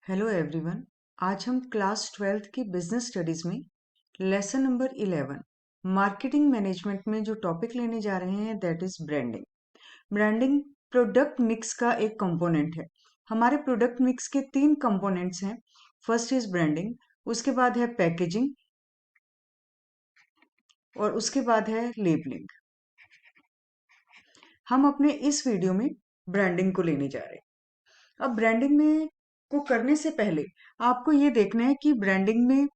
Hello everyone. आज हम class 12th की बिजनेस स्टडीज में लेसन नंबर 11 मार्केटिंग मैनेजमेंट में जो टॉपिक लेने जा रहे हैं that is branding. Branding product mix का एक कंपोनेंट है। हमारे प्रोडक्ट मिक्स के तीन कंपोनेंट्स हैं। फर्स्ट इज ब्रांडिंग, उसके बाद है पैकेजिंग और उसके बाद है लेबलिंग। हम अपने इस वीडियो में ब्रांडिंग को लेने जा रहे हैं। अब ब्रांडिंग में को करने से पहले आपको ये देखना है कि ब्रांडिंग में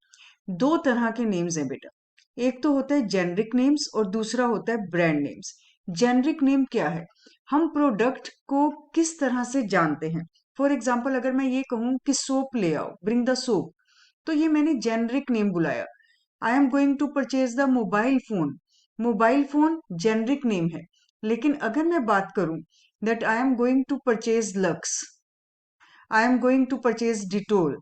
दो तरह के नेम्स हैं बेटा। एक तो होता है जेनरिक नेम्स और दूसरा होता है ब्रांड नेम्स। जेनरिक नेम क्या है? हम प्रोडक्ट को किस तरह से जानते हैं। फॉर एग्जाम्पल अगर मैं ये कहूं कि सोप ले आओ, ब्रिंग द सोप, तो ये मैंने जेनरिक नेम बुलाया। I am going to purchase the mobile phone, mobile phone generic name है। लेकिन अगर मैं बात करूं that I am going to purchase Lux, I am going to purchase Dettol,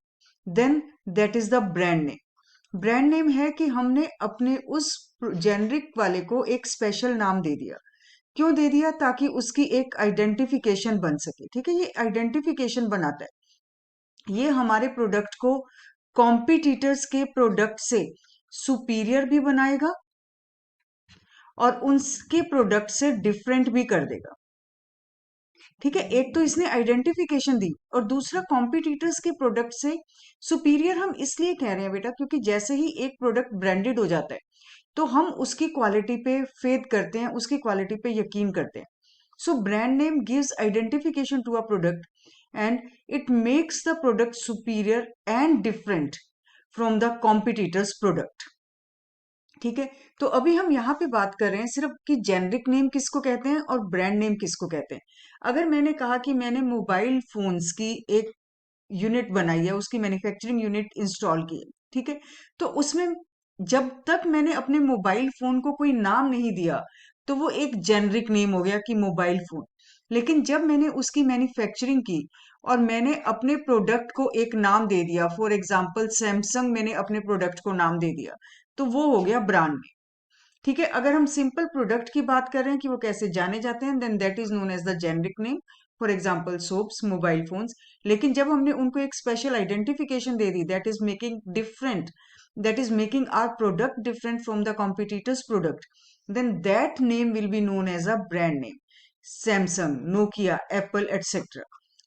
then that is the brand name. Brand name है कि हमने अपने उस जेनरिक वाले को एक स्पेशल नाम दे दिया। क्यों दे दिया? ताकि उसकी एक आइडेंटिफिकेशन बन सके। ठीक है, ये आइडेंटिफिकेशन बनाता है। ये हमारे प्रोडक्ट को कॉम्पिटिटर्स के प्रोडक्ट से सुपीरियर भी बनाएगा और उनके प्रोडक्ट से डिफरेंट भी कर देगा। ठीक है, एक तो इसने आइडेंटिफिकेशन दी और दूसरा कॉम्पिटिटर्स के प्रोडक्ट से सुपीरियर हम इसलिए कह रहे हैं बेटा क्योंकि जैसे ही एक प्रोडक्ट ब्रांडेड हो जाता है तो हम उसकी क्वालिटी पे फेथ करते हैं, उसकी क्वालिटी पे यकीन करते हैं। So brand name gives identification to a product and it makes the product superior and different from the competitors product. ठीक है, तो अभी हम यहाँ पे बात कर रहे हैं सिर्फ कि जेनरिक नेम किसको कहते हैं और ब्रांड नेम किसको कहते हैं। अगर मैंने कहा कि मैंने मोबाइल फोन्स की एक यूनिट बनाई है, उसकी मैन्युफैक्चरिंग यूनिट इंस्टॉल की है, ठीक है, तो उसमें जब तक मैंने अपने मोबाइल फोन को कोई नाम नहीं दिया तो वो एक जेनरिक नेम हो गया कि मोबाइल फोन। लेकिन जब मैंने उसकी मैन्युफैक्चरिंग की और मैंने अपने प्रोडक्ट को एक नाम दे दिया, फॉर एग्जाम्पल सैमसंग, मैंने अपने प्रोडक्ट को नाम दे दिया, तो वो हो गया ब्रांड नेम। ठीक है, अगर हम सिंपल प्रोडक्ट की बात कर रहे हैं कि वो कैसे जाने जाते हैं, then that is known as the generic name, for example soaps, mobile phones. लेकिन जब हमने उनको एक स्पेशल आइडेंटिफिकेशन दे दी, that is making different, that is making our product different from the competitors product, then that name will be known as a brand name. Samsung, Nokia, Apple etcetera.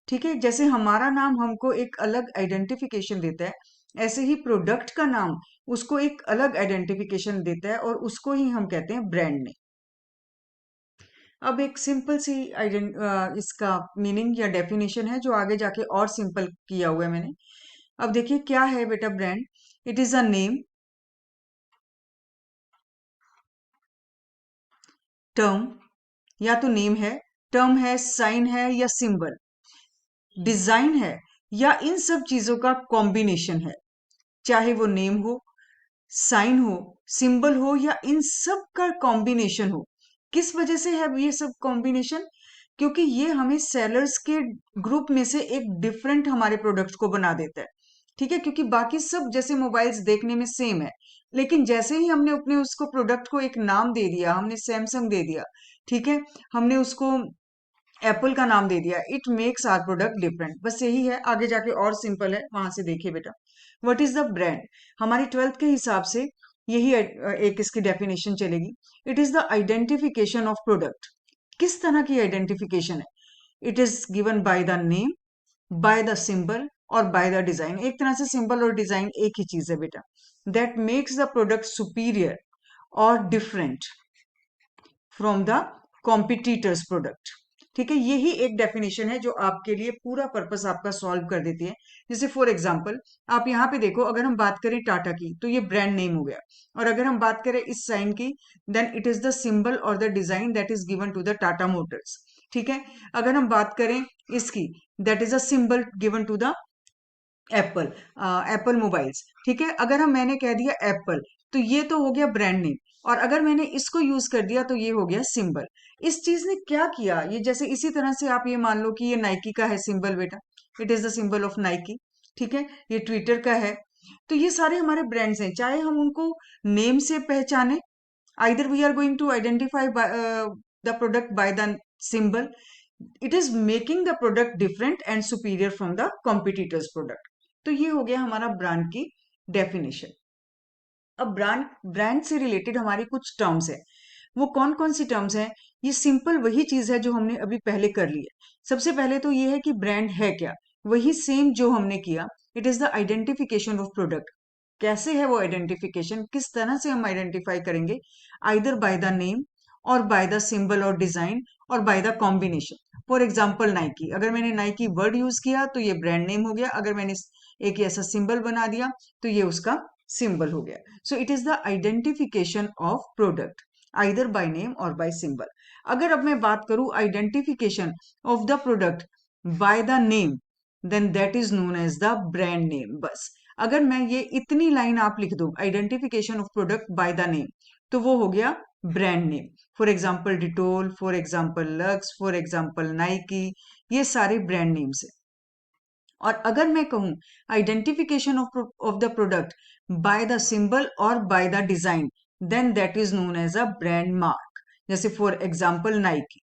ठीक है, जैसे हमारा नाम हमको एक अलग आइडेंटिफिकेशन देता है, ऐसे ही प्रोडक्ट का नाम उसको एक अलग आइडेंटिफिकेशन देता है और उसको ही हम कहते हैं ब्रांड नेम। अब एक सिंपल सी इसका मीनिंग या डेफिनेशन है जो आगे जाके और सिंपल किया हुआ है मैंने। अब देखिए क्या है बेटा brand. It is a name, term, या तो नेम है, टर्म है, साइन है या सिंबल, डिजाइन है, या इन सब चीजों का कॉम्बिनेशन है। चाहे वो नेम हो, साइन हो, सिंबल हो या इन सब का कॉम्बिनेशन हो। किस वजह से है ये सब कॉम्बिनेशन? क्योंकि ये हमें सेलर्स के ग्रुप में से एक डिफरेंट हमारे प्रोडक्ट को बना देता है। ठीक है, क्योंकि बाकी सब जैसे मोबाइल्स देखने में सेम है, लेकिन जैसे ही हमने अपने उसको प्रोडक्ट को एक नाम दे दिया, हमने सैमसंग दे दिया, ठीक है, हमने उसको एप्पल का नाम दे दिया, it makes are product different. बस यही है, आगे जाके और सिंपल है, वहां से देखिए बेटा। What is the brand? हमारी 12th के हिसाब से यही एक इसकी डेफिनेशन चलेगी। It is the identification of product. किस तरह की आइडेंटिफिकेशन है? It is given by the name, bye the symbol और बाय द डिजाइन। एक तरह से सिंबल और डिजाइन एक ही चीज है बेटा। That makes the product superior और different from the competitors product. ठीक है, यही एक डेफिनेशन है जो आपके लिए पूरा पर्पस आपका सॉल्व कर देती है। जैसे फॉर एग्जांपल आप यहाँ पे देखो, अगर हम बात करें टाटा की तो ये ब्रांड नेम हो गया, और अगर हम बात करें इस साइन की, then it is the symbol और the design that is given to the Tata Motors. ठीक है, अगर हम बात करें इसकी, that is a symbol given to the Apple, Apple mobiles. ठीक है, अगर हम मैंने कह दिया एप्पल तो ये तो हो गया ब्रांड नेम, और अगर मैंने इसको यूज कर दिया तो ये हो गया सिंबल। इस चीज ने क्या किया, ये जैसे इसी तरह से आप ये मान लो कि ये नाइकी का है सिंबल बेटा, it is the symbol of Nike. ठीक है, ये ट्विटर का है। तो ये सारे हमारे ब्रांड्स हैं, चाहे हम उनको नेम से पहचाने, either we are going to identify the product by the symbol, it is making the product different and superior from the competitors product. तो ये हो गया हमारा ब्रांड की डेफिनेशन। अब ब्रांड ब्रांड से रिलेटेड हमारी कुछ टर्म्स है। वो कौन कौन सी टर्म्स हैं? ये सिंपल वही चीज है जो हमने अभी पहले कर ली है। सबसे पहले तो ये है कि ब्रांड है क्या, वही सेम जो हमने किया। It is the identification of product. कैसे है वो आइडेंटिफिकेशन, किस तरह से हम आइडेंटिफाई करेंगे? आइदर बाय द नेम, और बाय द सिंबल और डिजाइन, और by the combination. For example Nike, अगर मैंने नाइकी वर्ड यूज किया तो ये ब्रांड नेम हो गया। अगर मैंने एक ऐसा सिंबल बना दिया तो ये उसका सिंबल हो गया। So it is the identification of product, either by name और बाय सिंबल। अगर अब मैं बात करूं identification of the product by the name, then that is known as the brand name. बस अगर मैं ये इतनी लाइन आप लिख दो, identification of product by the name, तो वो हो गया brand name. For example Dettol, for example Lux, for example Nike, ये सारे ब्रांड नेम्स है। और अगर मैं कहूं identification of the product by the symbol और by the design, then that is known as a brand mark. जैसे for example Nike.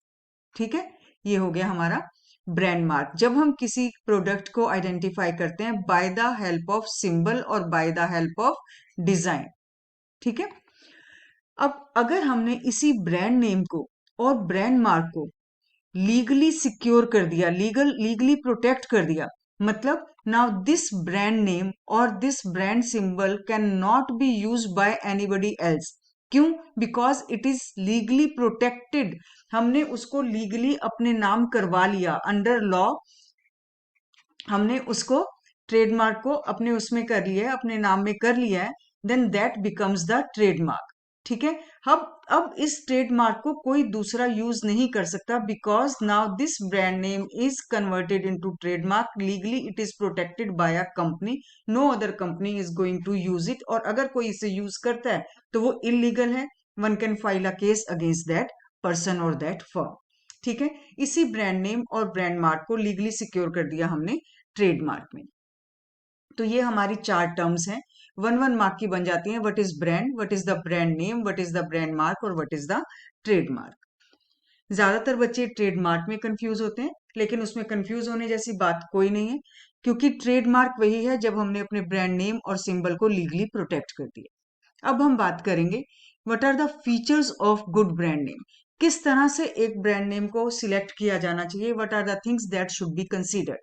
ठीक है, ये हो गया हमारा ब्रांड मार्क। जब हम किसी प्रोडक्ट को आइडेंटिफाई करते हैं by the help of symbol और by the help of design. ठीक है, अब अगर हमने इसी ब्रांड नेम को और ब्रांड मार्क को लीगली सिक्योर कर दिया, लीगली प्रोटेक्ट कर दिया, मतलब नाउ दिस ब्रांड नेम और this brand symbol can not be use by anybody else. क्यों? Because it is legally protected. हमने उसको लीगली अपने नाम करवा लिया अंडर लॉ। हमने उसको ट्रेडमार्क को अपने उसमें कर लिया है, अपने नाम में कर लिया है, then that becomes the trademark. ठीक है, अब इस ट्रेडमार्क को कोई दूसरा यूज नहीं कर सकता, because now this brand name is converted into trademark. Legally it is protected by a company, no other company is going to use it. और अगर कोई इसे यूज करता है तो वो इलीगल है। One can file a case against that person और दैट फर्म। ठीक है, इसी ब्रांड नेम और ब्रांड मार्क को लीगली सिक्योर कर दिया हमने ट्रेडमार्क में। तो ये हमारी चार टर्म्स हैं, वन वन मार्क की बन जाती हैं। What is brand, what is the brand name, what is the brand mark, और व्हाट इज द ट्रेडमार्क। ज्यादातर बच्चे ट्रेडमार्क में कंफ्यूज होते हैं, लेकिन उसमें कंफ्यूज होने जैसी बात कोई नहीं है, क्योंकि ट्रेडमार्क वही है जब हमने अपने ब्रांड नेम और सिंबल को लीगली प्रोटेक्ट कर दिया। अब हम बात करेंगे what are the features of good brand name. किस तरह से एक ब्रांड नेम को सिलेक्ट किया जाना चाहिए, what are the things that should be considered.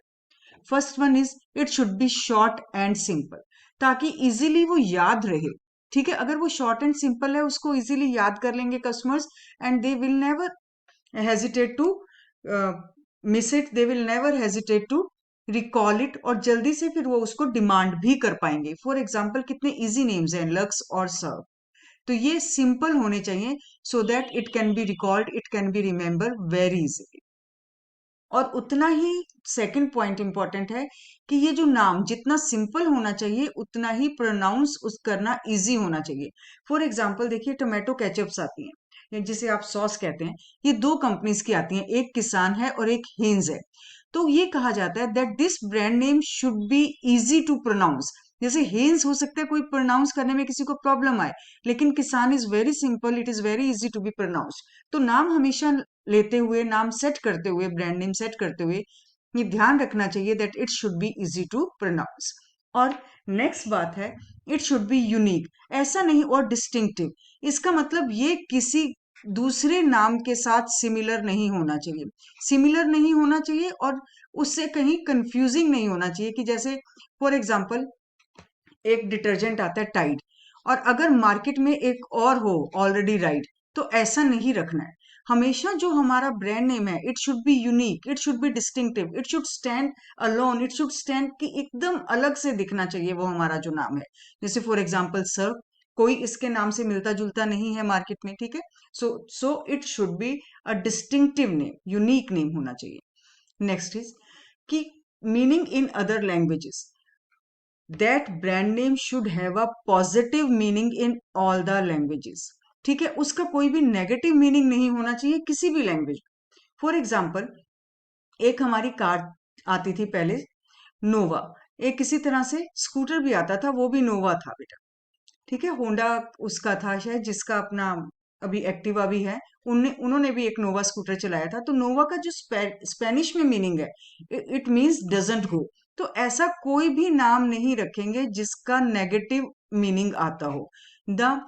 First one is it should be short and simple, ताकि इजीली वो याद रहे। ठीक है, अगर वो शॉर्ट एंड सिंपल है उसको इजीली याद कर लेंगे customers, and they will never hesitate to miss it, they will never hesitate to recall it, और जल्दी से फिर वो उसको डिमांड भी कर पाएंगे। फॉर एग्जाम्पल कितने इजी नेम्स हैं, लक्स और सर्व। तो ये सिंपल होने चाहिए, so that it can B recalled, it can B remember very easily. और उतना ही सेकंड पॉइंट इंपॉर्टेंट है कि ये जो नाम जितना सिंपल होना चाहिए उतना ही प्रोनाउंस उस करना इजी होना चाहिए। फॉर एग्जांपल देखिए, टोमेटो केचप्स आती हैं, या जिसे आप सॉस कहते हैं, ये दो कंपनीज की आती हैं, एक किसान है और एक हेन्स है। तो ये कहा जाता है that this brand name should be easy to pronounce. जैसे हेन्स हो सकता है कोई प्रोनाउंस करने में किसी को प्रॉब्लम आए, लेकिन Kissan is very simple, it is very easy to be pronounce. तो नाम हमेशा लेते हुए, नाम सेट करते हुए, ब्रांड नेम सेट करते हुए ये ध्यान रखना चाहिए that it should be easy to pronounce. और नेक्स्ट बात है, इट शुड बी यूनिक। ऐसा नहीं, और डिस्टिंक्टिव। इसका मतलब ये किसी दूसरे नाम के साथ सिमिलर नहीं होना चाहिए, सिमिलर नहीं होना चाहिए, और उससे कहीं कंफ्यूजिंग नहीं होना चाहिए। कि जैसे फॉर एग्जाम्पल एक डिटर्जेंट आता है टाइड, और अगर मार्केट में एक और हो ऑलरेडी राइड, तो ऐसा नहीं रखना है। हमेशा जो हमारा ब्रांड नेम है, it should be unique, it should B distinctive, it should stand alone, it should stand कि एकदम अलग से दिखना चाहिए वो हमारा जो नाम है। जैसे फॉर एग्जाम्पल सर्फ, कोई इसके नाम से मिलता जुलता नहीं है मार्केट में। ठीक है, so it should be a distinctive name, unique name होना चाहिए। नेक्स्ट इज कि meaning in other languages, that brand name should have a positive meaning in all the languages. ठीक है, उसका कोई भी नेगेटिव मीनिंग नहीं होना चाहिए किसी भी लैंग्वेज। फॉर एग्जाम्पल एक हमारी कार आती थी पहले, नोवा। एक किसी तरह से स्कूटर भी आता था, वो भी नोवा था बेटा। ठीक है, होंडा उसका था शायद, जिसका अपना अभी एक्टिवा भी है, उन्होंने भी एक नोवा स्कूटर चलाया था। तो नोवा का जो स्पेनिश में मीनिंग है, इट मीन्स डजंट गो। तो ऐसा कोई भी नाम नहीं रखेंगे जिसका नेगेटिव मीनिंग आता हो। The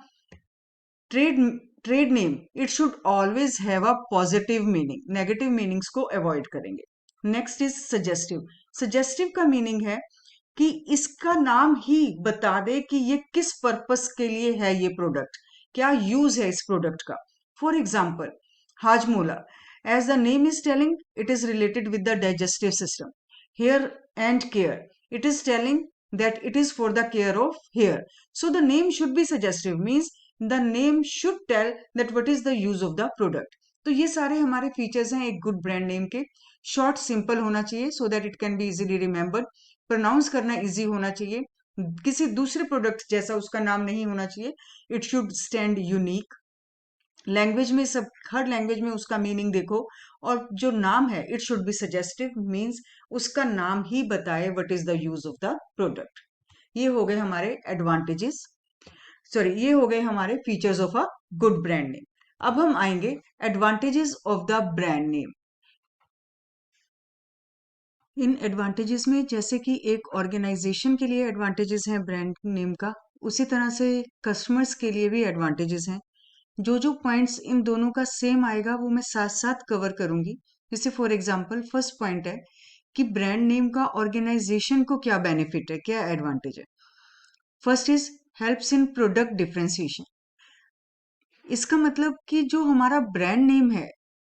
trade trade name it should always have a positive meaning, negative meanings को अवॉइड करेंगे। Next is suggestive. सजेस्टिव का मीनिंग है कि इसका नाम ही बता दे कि ये किस पर्पस के लिए है, ये प्रोडक्ट क्या यूज है इस प्रोडक्ट का। For example Hajmola, as the name is telling it is related with the digestive system. Hair and care, it is telling that it is for the care of hair. So the name should be suggestive, means the name should tell that what is the use of the product. तो ये सारे हमारे features हैं एक good brand name के। Short simple होना चाहिए so that it can be easily remembered, pronounce करना इजी होना चाहिए, किसी दूसरे प्रोडक्ट जैसा उसका नाम नहीं होना चाहिए, it should stand unique. Language में सब, हर लैंग्वेज में उसका मीनिंग देखो, और जो नाम है it should B suggestive, means उसका नाम ही बताए what is the use of the product. ये हो गए हमारे एडवांटेजेस, सॉरी ये हो गए हमारे features of a good brand name. अब हम आएंगे advantages of the brand name. In advantages में जैसे कि एक ऑर्गेनाइजेशन के लिए एडवांटेजेस हैं ब्रांड नेम का, उसी तरह से कस्टमर्स के लिए भी एडवांटेजेस हैं। जो जो पॉइंट्स इन दोनों का सेम आएगा वो मैं साथ साथ कवर करूंगी। जैसे फॉर एग्जांपल फर्स्ट पॉइंट है कि ब्रांड नेम का ऑर्गेनाइजेशन को क्या बेनिफिट है, क्या एडवांटेज है। First is helps in product differentiation. इसका मतलब कि जो हमारा ब्रांड नेम है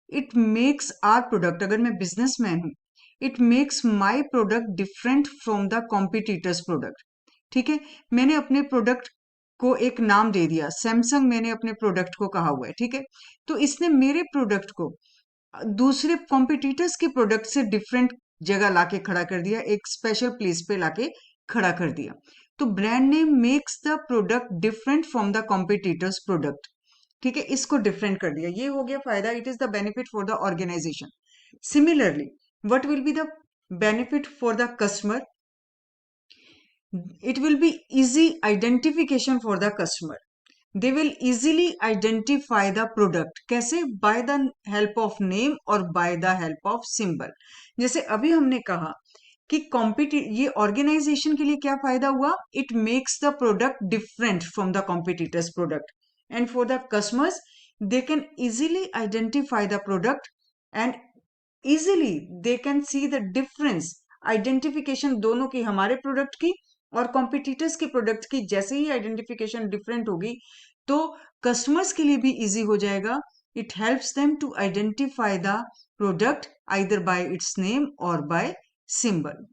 इट मेक्स आर प्रोडक्ट, अगर मैं बिजनेसमैन हूं, it makes my product different from the competitors product. ठीक है, मैंने अपने प्रोडक्ट को एक नाम दे दिया, सैमसंग मैंने अपने प्रोडक्ट को कहा हुआ है, ठीक है, तो इसने मेरे प्रोडक्ट को दूसरे कॉम्पिटिटर्स के प्रोडक्ट से डिफरेंट जगह लाके खड़ा कर दिया, एक स्पेशल प्लेस पे लाके खड़ा कर दिया। तो brand name makes the product different from the competitors product. ठीक है, इसको डिफरेंट कर दिया, ये हो गया फायदा, it is the benefit for the organisation. Similarly what will be the benefit for the customer, it will be easy identification for the customer. They will easily identify the product, कैसे, by the help of name और by the help of symbol। जैसे अभी हमने कहा कि ये organisation के लिए क्या फायदा हुआ, it makes the product different from the competitors product, and for the customers they can easily identify the product and easily they can see the difference, identification दोनों की, हमारे प्रोडक्ट की और कॉम्पिटिटर्स के प्रोडक्ट की। जैसे ही आइडेंटिफिकेशन डिफरेंट होगी तो कस्टमर्स के लिए भी इजी हो जाएगा। It helps them to identify the product either by its name और बाय सिंबल।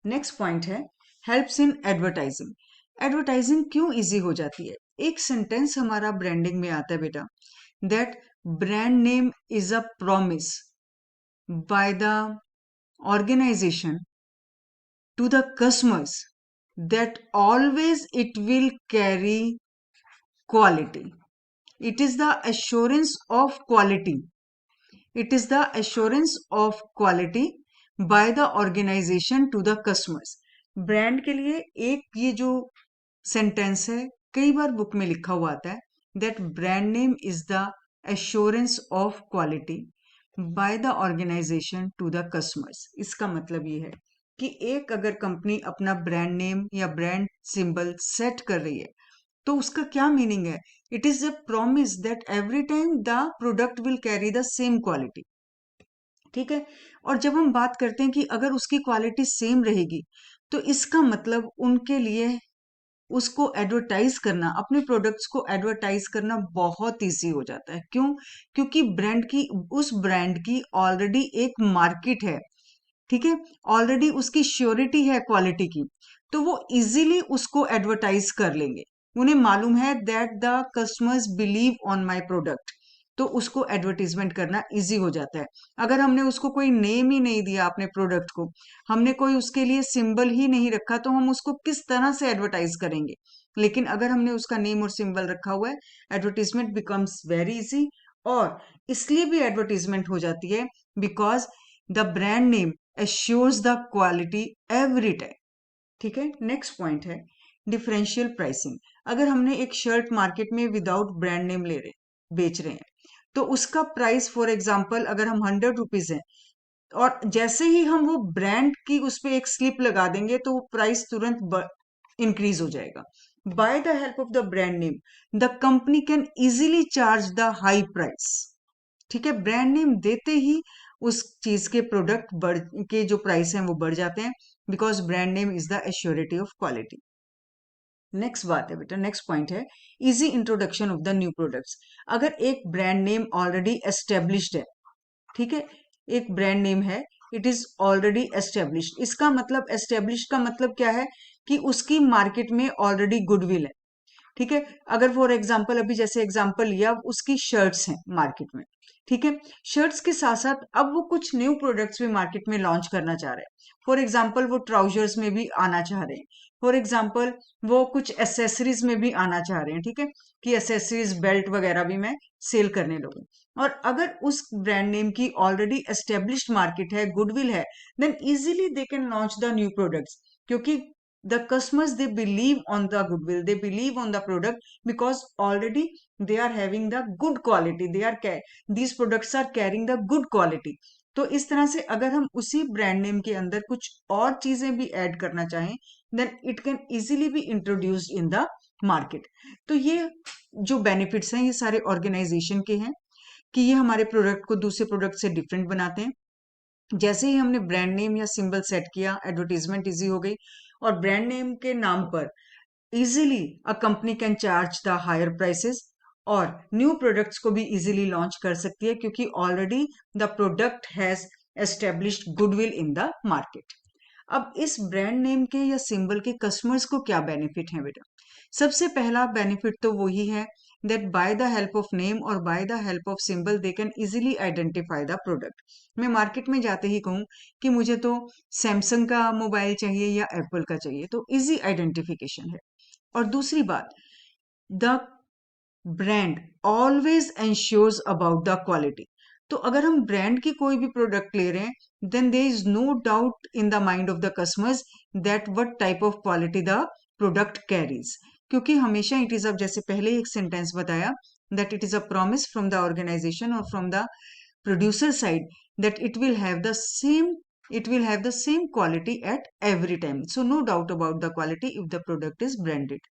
नेक्स्ट पॉइंट है हेल्प्स इन एडवर्टाइजिंग। एडवर्टाइजिंग क्यों इजी हो जाती है, एक सेंटेंस हमारा ब्रांडिंग में आता है बेटा, that brand name is a promise by the organization to the customers that always it will carry quality. It is the assurance of quality. It is the assurance of quality by the organization to the customers. Brand के लिए एक ये जो sentence है कई बार book में लिखा हुआ आता है, that brand name is the assurance of quality by the organisation to the customers. इसका मतलब ये है कि एक अगर कंपनी अपना ब्रांड नेम या ब्रांड सिंबल सेट कर रही है तो उसका क्या मीनिंग है, it is a promise that every time the product will carry the same quality. ठीक है, और जब हम बात करते हैं कि अगर उसकी क्वालिटी सेम रहेगी तो इसका मतलब उनके लिए उसको एडवर्टाइज करना, अपने प्रोडक्ट्स को एडवर्टाइज करना बहुत इजी हो जाता है। क्यों, क्योंकि ब्रांड की, उस ब्रांड की ऑलरेडी एक मार्केट है, ठीक है, ऑलरेडी उसकी श्योरिटी है क्वालिटी की, तो वो इजीली उसको एडवर्टाइज कर लेंगे। उन्हें मालूम है that the customers believe on my product, तो उसको एडवर्टीजमेंट करना इजी हो जाता है। अगर हमने उसको कोई नेम ही नहीं दिया अपने प्रोडक्ट को, हमने कोई उसके लिए सिंबल ही नहीं रखा, तो हम उसको किस तरह से एडवर्टाइज करेंगे। लेकिन अगर हमने उसका नेम और सिंबल रखा हुआ है, एडवर्टीजमेंट बिकम्स वेरी इजी। और इसलिए भी एडवर्टीजमेंट हो जाती है because the brand name assures the quality every time. ठीक है, नेक्स्ट पॉइंट है डिफरेंशियल प्राइसिंग। अगर हमने एक शर्ट मार्केट में विदाउट ब्रांड नेम बेच रहे हैं तो उसका प्राइस, फॉर एग्जाम्पल अगर हम 100 रुपीज है और जैसे ही हम वो ब्रांड की उस पे एक स्लिप लगा देंगे तो वो प्राइस तुरंत इंक्रीज हो जाएगा। Bye the help of the brand name the company can easily charge the high price. ठीक है, ब्रांड नेम देते ही उस चीज के प्रोडक्ट बढ़ के जो प्राइस हैं वो बढ़ जाते हैं, because brand name is the assurity of quality. Next बात है बेटा, नेक्स्ट पॉइंट है easy introduction of the new products. अगर एक ब्रांड नेम ऑलरेडी एस्टेब्लिश्ड है, ठीक है, एक ब्रांड नेम है, इट इज ऑलरेडी एस्टेब्लिश्ड, इसका मतलब एस्टेब्लिश्ड का मतलब क्या है कि उसकी मार्केट में ऑलरेडी गुडविल है। ठीक है, अगर फॉर एग्जाम्पल अभी जैसे एग्जाम्पल लिया, उसकी शर्ट्स हैं मार्केट में, ठीक है, शर्ट्स के साथ साथ अब वो कुछ न्यू प्रोडक्ट्स भी मार्केट में लॉन्च करना चाह रहे हैं। फॉर एग्जाम्पल वो ट्राउजर्स में भी आना चाह रहे हैं, फॉर एग्जाम्पल वो कुछ एसेसरीज में भी आना चाह रहे हैं, ठीक है, कि एसेसरीज बेल्ट वगैरह भी मैं सेल करने लगूं। और अगर उस ब्रांड नेम की ऑलरेडी एस्टेब्लिश्ड मार्केट है, गुडविल है, then easily they can launch the new products, क्योंकि the customers they believe on the goodwill, they believe on the product, because already they are having the good quality, these products are carrying the good quality। तो इस तरह से अगर हम उसी brand name के अंदर कुछ और चीजें भी ऐड करना चाहें, then it can easily be introduced in the market. तो ये जो बेनिफिट्स हैं ये सारे ऑर्गेनाइजेशन के हैं कि ये हमारे प्रोडक्ट को दूसरे प्रोडक्ट से डिफरेंट बनाते हैं। जैसे ही हमने ब्रांड नेम या सिंबल सेट किया, एडवर्टीजमेंट इजी हो गई, और ब्रांड नेम के नाम पर easily a company can charge the higher prices, और न्यू प्रोडक्ट्स को भी इजीली लॉन्च कर सकती है, क्योंकि already the product has established goodwill in the market. अब इस ब्रांड नेम के या सिंबल के कस्टमर्स को क्या बेनिफिट है बेटा? सबसे पहला बेनिफिट तो वही है that by the help of name और by the help of symbol they can easily identify the product. मैं मार्केट में जाते ही कहूँ कि मुझे तो सैमसंग का मोबाइल चाहिए या एप्पल का चाहिए, तो इजी आइडेंटिफिकेशन है। और दूसरी बात, the brand always ensures about the quality. तो अगर हम ब्रांड की कोई भी प्रोडक्ट ले रहे हैं, then there is no doubt in the mind of the customers that what type of quality the product carries, क्योंकि हमेशा इट इज, अब जैसे पहले ही एक सेंटेंस बताया, that it is a promise from the organisation और from the producer side that it will have the same quality at every time, so no doubt about the quality if the product is branded।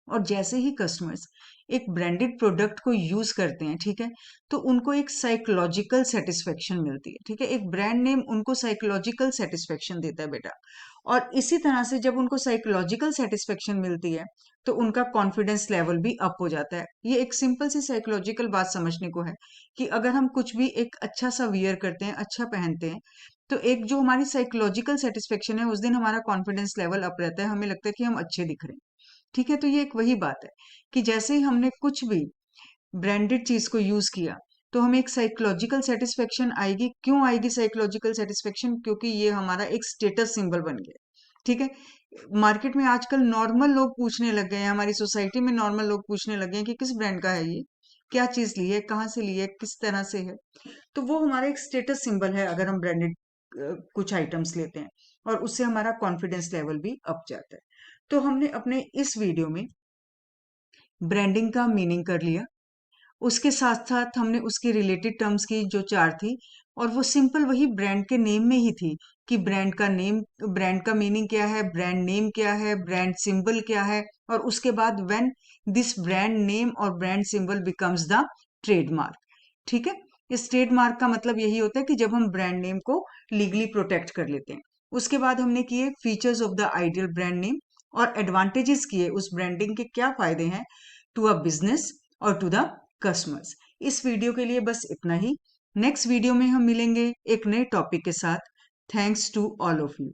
और जैसे ही customers एक branded product को use करते हैं, ठीक है, तो उनको एक साइकोलॉजिकल सेटिस्फेक्शन मिलती है। ठीक है, एक ब्रांड नेम उनको साइकोलॉजिकल सेटिस्फेक्शन देता है बेटा, और इसी तरह से जब उनको साइकोलॉजिकल सेटिस्फेक्शन मिलती है तो उनका कॉन्फिडेंस लेवल भी अप हो जाता है। ये एक सिंपल सी साइकोलॉजिकल बात समझने को है कि अगर हम कुछ भी एक अच्छा सा वियर करते हैं, अच्छा पहनते हैं, तो एक जो हमारी साइकोलॉजिकल सेटिस्फेक्शन है, उस दिन हमारा कॉन्फिडेंस लेवल अप रहता है, हमें लगता है कि हम अच्छे दिख रहे हैं। ठीक है, तो ये एक वही बात है कि जैसे ही हमने कुछ भी ब्रांडेड चीज को यूज किया तो हमें एक साइकोलॉजिकल सेटिस्फेक्शन आएगी। क्यों आएगी साइकोलॉजिकल सेटिस्फेक्शन? क्योंकि ये हमारा एक स्टेटस सिंबल बन गया। ठीक है, मार्केट में आजकल नॉर्मल लोग पूछने लग गए हैं, हमारी सोसाइटी में नॉर्मल लोग पूछने लग गए हैं कि किस ब्रांड का है ये, क्या चीज ली है, कहाँ से ली है, किस तरह से है। तो वो हमारा एक स्टेटस सिंबल है अगर हम ब्रांडेड कुछ आइटम्स लेते हैं, और उससे हमारा कॉन्फिडेंस लेवल भी अप जाता है। तो हमने अपने इस वीडियो में ब्रांडिंग का मीनिंग कर लिया, उसके साथ साथ हमने उसकी रिलेटेड टर्म्स की जो चार थी, और वो सिंपल वही ब्रांड के नेम में ही थी कि ब्रांड का नेम, ब्रांड का मीनिंग क्या है, ब्रांड नेम क्या है, ब्रांड सिंबल क्या है, और उसके बाद व्हेन दिस ब्रांड नेम और brand symbol becomes the trademark. ठीक है, इस ट्रेडमार्क का मतलब यही होता है कि जब हम ब्रांड नेम को लीगली प्रोटेक्ट कर लेते हैं। उसके बाद हमने किए features of the ideal brand name, और एडवांटेजेस किए उस ब्रांडिंग के क्या फायदे हैं टू अ बिजनेस और टू द कस्टमर्स। इस वीडियो के लिए बस इतना ही। नेक्स्ट वीडियो में हम मिलेंगे एक नए टॉपिक के साथ। Thanks to all of you.